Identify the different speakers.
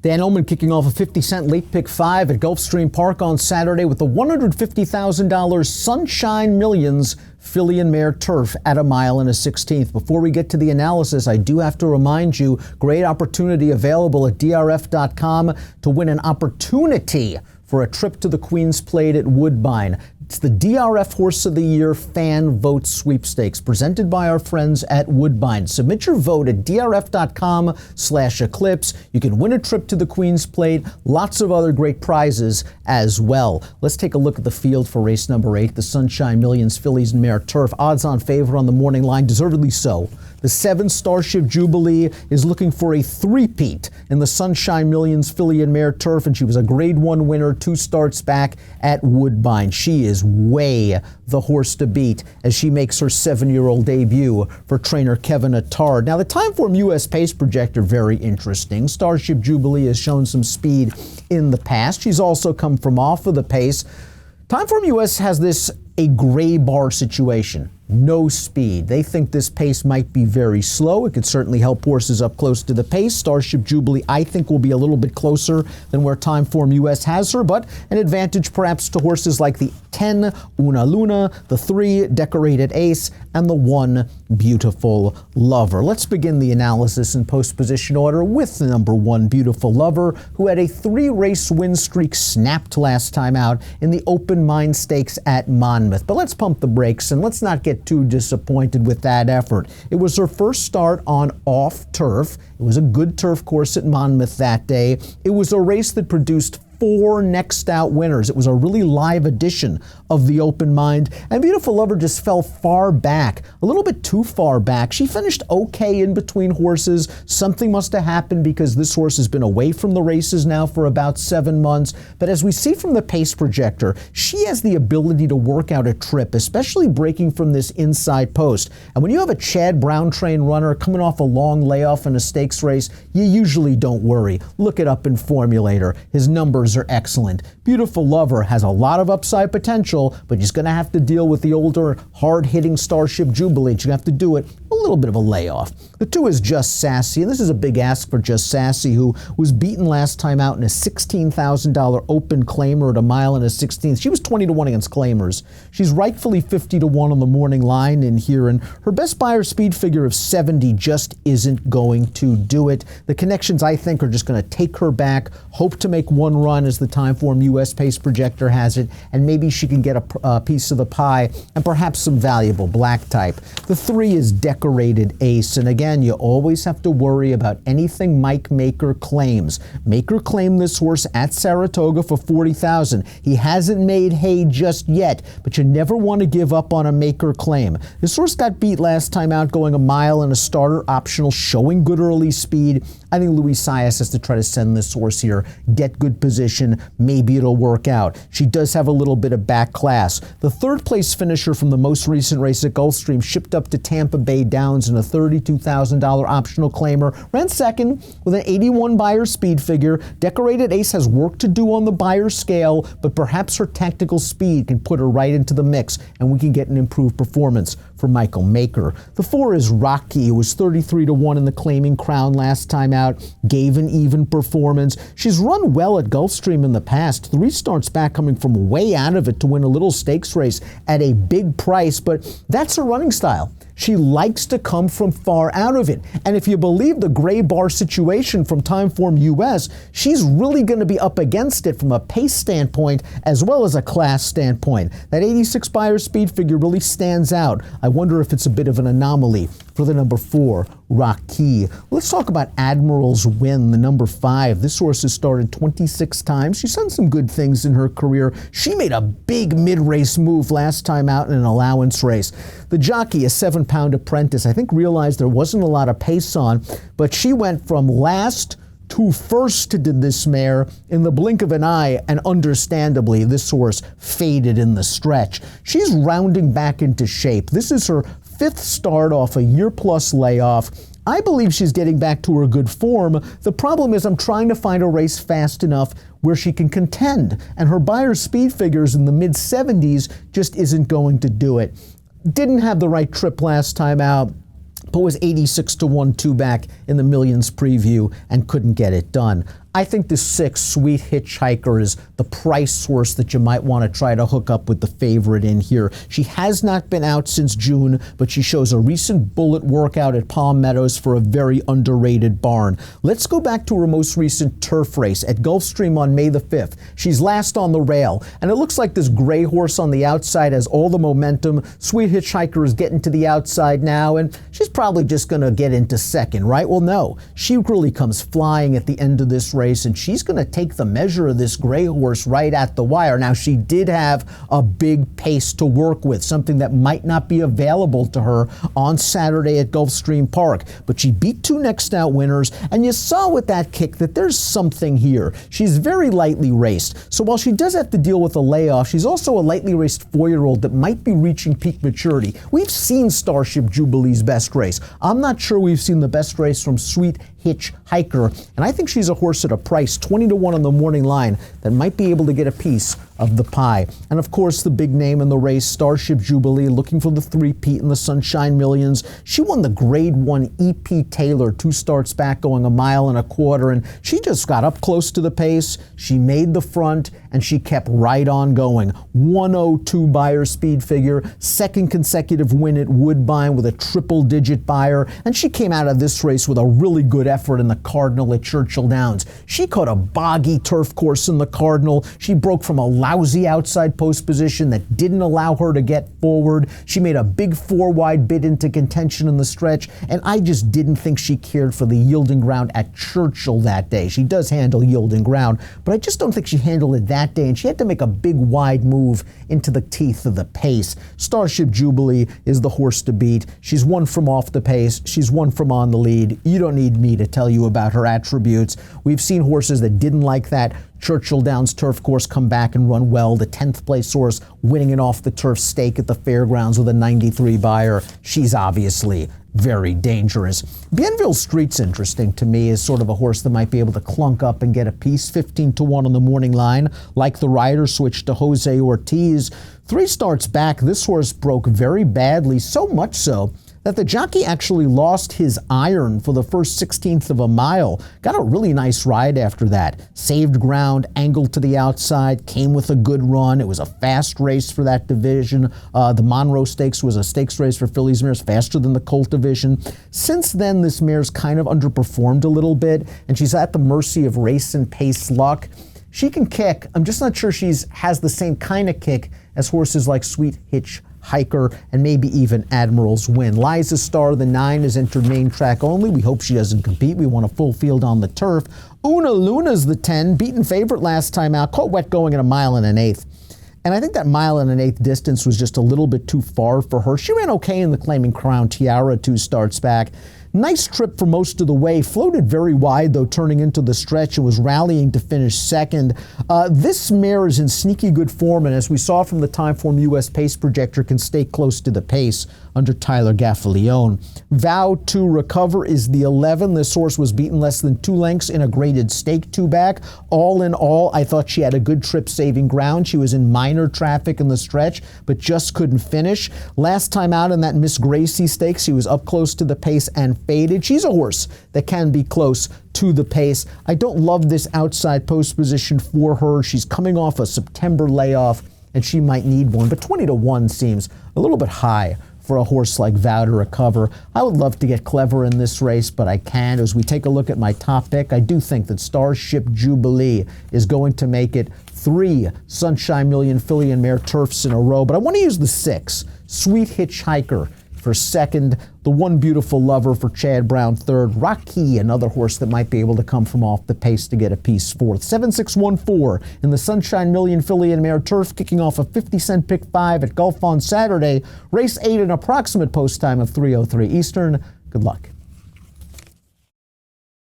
Speaker 1: Dan Illman kicking off a 50-cent late pick 5 at Gulfstream Park on Saturday with the $150,000 Sunshine Millions filly and mare turf at 1 1/16. Before we get to the analysis, I do have to remind you, great opportunity available at DRF.com to win an opportunity for a trip to the Queen's Plate at Woodbine. It's the DRF Horse of the Year Fan Vote Sweepstakes presented by our friends at Woodbine. Submit your vote at drf.com/eclipse. You can win a trip to the Queen's Plate, lots of other great prizes as well. Let's take a look at the field for race number 8, the Sunshine Millions Fillies and Mare Turf. Odds on favor on the morning line, deservedly so. The 7 Starship Jubilee is looking for a three-peat in the Sunshine Millions Filly and Mare Turf, and she was a Grade 1 winner 2 starts back at Woodbine. She is way the horse to beat as she makes her 7-year-old debut for trainer Kevin Attard. Now, the Timeform US pace projector, very interesting. Starship Jubilee has shown some speed in the past. She's also come from off of the pace. Timeform US has this a gray bar situation. No speed. They think this pace might be very slow. It could certainly help horses up close to the pace. Starship Jubilee, I think, will be a little bit closer than where Timeform US has her, but an advantage perhaps to horses like the 10 Una Luna, the 3 Decorated Ace, and the 1 Beautiful Lover. Let's begin the analysis in post position order with the number 1 Beautiful Lover, who had a 3-race win streak snapped last time out in the Open Mind Stakes at Monmouth. But let's pump the brakes and let's not get too disappointed with that effort. It was her first start on off turf. It was a good turf course at Monmouth that day. It was a race that produced 4 next out winners. It was a really live edition of the Open Mind, and Beautiful Lover just fell far back, a little bit too far back. She finished okay in between horses. Something must have happened because this horse has been away from the races now for about 7 months. But as we see from the pace projector, she has the ability to work out a trip, especially breaking from this inside post. And when you have a Chad Brown trained runner coming off a long layoff in a stakes race, you usually don't worry. Look it up in Formulator. His numbers are excellent. Beautiful Lover has a lot of upside potential, but he's going to have to deal with the older, hard-hitting Starship Jubilee. You're going to have to do it a little bit of a layoff. The 2 is Just Sassy, and this is a big ask for Just Sassy, who was beaten last time out in a $16,000 open claimer at 1 1/16. She was 20-1 against claimers. She's rightfully 50-1 on the morning line in here, and her best buyer speed figure of 70 just isn't going to do it. The connections, I think, are just going to take her back, hope to make one run as the Timeform US pace projector has it, and maybe she can get a piece of the pie and perhaps some valuable black type. The 3 is Decorated Ace, and again, you always have to worry about anything Mike Maker claims. Maker claimed this horse at Saratoga for $40,000. He hasn't made hay just yet, but you never want to give up on a Maker claim. This horse got beat last time out going 1 mile in a starter optional, showing good early speed. I think Louis Sias has to try to send this horse here, get good position, maybe it'll work out. She does have a little bit of back class. The 3rd place finisher from the most recent race at Gulfstream shipped up to Tampa Bay Downs in a $32,000 optional claimer, ran 2nd with an 81 buyer speed figure. Decorated Ace has work to do on the buyer scale, but perhaps her tactical speed can put her right into the mix and we can get an improved performance for Michael Maker. The 4 is Rocky, who was 33-1 in the claiming crown last time out, gave an even performance. She's run well at Gulfstream in the past. 3 starts back coming from way out of it to win a little stakes race at a big price, but that's her running style. She likes to come from far out of it. And if you believe the gray bar situation from Timeform US, she's really going to be up against it from a pace standpoint as well as a class standpoint. That 86 buyer speed figure really stands out. I wonder if it's a bit of an anomaly for the number 4, Rocky. Let's talk about Admiral's Win, the number 5. This horse has started 26 times. She's done some good things in her career. She made a big mid-race move last time out in an allowance race. The jockey, a 7-pound apprentice, I think realized there wasn't a lot of pace on, but she went from last to first to this mare in the blink of an eye, and understandably, this horse faded in the stretch. She's rounding back into shape. This is her 5th start off a year-plus layoff. I believe she's getting back to her good form. The problem is I'm trying to find a race fast enough where she can contend, and her buyer speed figures in the mid-70s just isn't going to do it. Didn't have the right trip last time out, but was 86-1 2 back in the Millions preview and couldn't get it done. I think the 6, Sweet Hitchhiker, is the price horse that you might want to try to hook up with the favorite in here. She has not been out since June, but she shows a recent bullet workout at Palm Meadows for a very underrated barn. Let's go back to her most recent turf race at Gulfstream on May the 5th. She's last on the rail, and it looks like this gray horse on the outside has all the momentum. Sweet Hitchhiker is getting to the outside now, and she's probably just going to get into second, right? Well, no. She really comes flying at the end of this race, and she's going to take the measure of this gray horse right at the wire. Now, she did have a big pace to work with, something that might not be available to her on Saturday at Gulfstream Park, but she beat 2 next out winners, and you saw with that kick that there's something here. She's very lightly raced, so while she does have to deal with a layoff, she's also a lightly raced 4-year-old that might be reaching peak maturity. We've seen Starship Jubilee's best race. I'm not sure we've seen the best race from Sweet Hitchhiker, and I think she's a horse at a price 20-1 on the morning line that might be able to get a piece of the pie. And of course, the big name in the race, Starship Jubilee, looking for the three-peat in the Sunshine Millions. She won the Grade 1 E.P. Taylor 2 starts back, going 1.25 miles, and she just got up close to the pace. She made the front, and she kept right on going. 102 buyer speed figure, second consecutive win at Woodbine with a triple-digit buyer, and she came out of this race with a really good effort in the Cardinal at Churchill Downs. She caught a boggy turf course in the Cardinal. She broke from a lousy outside post position that didn't allow her to get forward. She made a big 4-wide bid into contention in the stretch, and I just didn't think she cared for the yielding ground at Churchill that day. She does handle yielding ground, but I just don't think she handled it that day, and she had to make a big wide move into the teeth of the pace. Starship Jubilee is the horse to beat. She's won from off the pace. She's won from on the lead. You don't need me to tell you about her attributes. We've seen horses that didn't like that Churchill Downs turf course come back and run well. The 10th place horse winning an off the turf stake at the fairgrounds with a 93 buyer. She's obviously very dangerous. Bienville Street's interesting to me as sort of a horse that might be able to clunk up and get a piece. 15-1 on the morning line. Like the rider, switched to Jose Ortiz. 3 starts back, this horse broke very badly, so much so that the jockey actually lost his iron for the first 16th of a mile. Got a really nice ride after that. Saved ground, angled to the outside, came with a good run. It was a fast race for that division. The Monroe Stakes was a stakes race for fillies mares, faster than the Colt division. Since then, this mare's kind of underperformed a little bit, and she's at the mercy of race and pace luck. She can kick. I'm just not sure has the same kind of kick as horses like Sweet Hitchhiker and maybe even Admiral's Win. Liza Star, the 9, is entered main track only. We hope she doesn't compete. We want a full field on the turf. Una Luna's the 10, beaten favorite last time out, caught wet going at 1 1/8 miles. And I think that 1 1/8 mile distance was just a little bit too far for her. She ran okay in the Claiming Crown Tiara 2 starts back. Nice trip for most of the way. Floated very wide, though, turning into the stretch and was rallying to finish second. This mare is in sneaky good form, and as we saw from the Timeform US pace projector, can stay close to the pace under Tyler Gaffalione. Vow to Recover is the 11. This horse was beaten less than 2 lengths in a graded stake 2 back. All in all, I thought she had a good trip saving ground. She was in minor traffic in the stretch, but just couldn't finish. Last time out in that Miss Gracie Stakes, she was up close to the pace and faded. She's a horse that can be close to the pace. I don't love this outside post position for her. She's coming off a September layoff, and she might need one, but 20-1 seems a little bit high for a horse like Vow to Recover. I would love to get clever in this race, but I can't. As we take a look at my top pick, I do think that Starship Jubilee is going to make it 3 Sunshine Million filly and mare turfs in a row, but I want to use the 6, Sweet Hitchhiker, for second, the One Beautiful Lover for Chad Brown third, Rocky, another horse that might be able to come from off the pace to get a piece fourth. 7-6-1-4 in the Sunshine Million filly and mare turf, kicking off a 50-cent pick 5 at Gulf on Saturday. Race 8, an approximate post time of 3:03 Eastern. Good luck.